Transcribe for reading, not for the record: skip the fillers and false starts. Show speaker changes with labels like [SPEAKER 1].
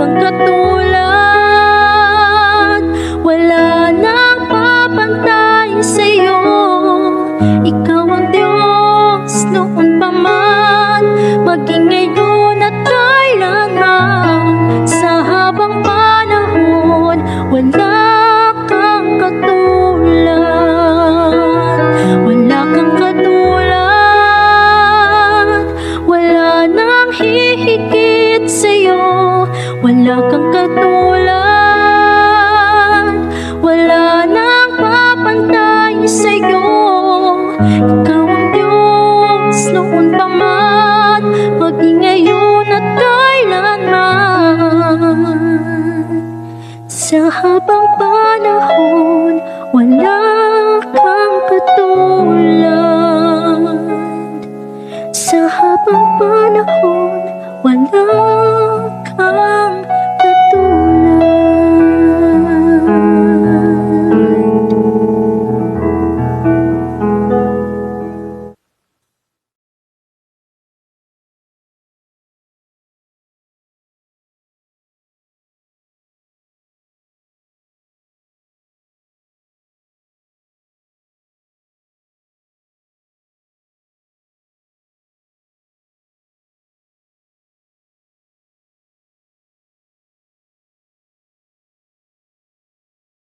[SPEAKER 1] kang katulad, wala nang papantay sa'yo. Ikaw ang Diyos noon pa man, maging ngayon at kailanman. Sa habang panahon, wala kang katulad, wala kang katulad, wala nang hihigit sa'yo. Wala kang katulad, wala nang papantay sa'yo. Ikaw ang Diyos noon pa man, maging ngayon at kailanman. Sa habang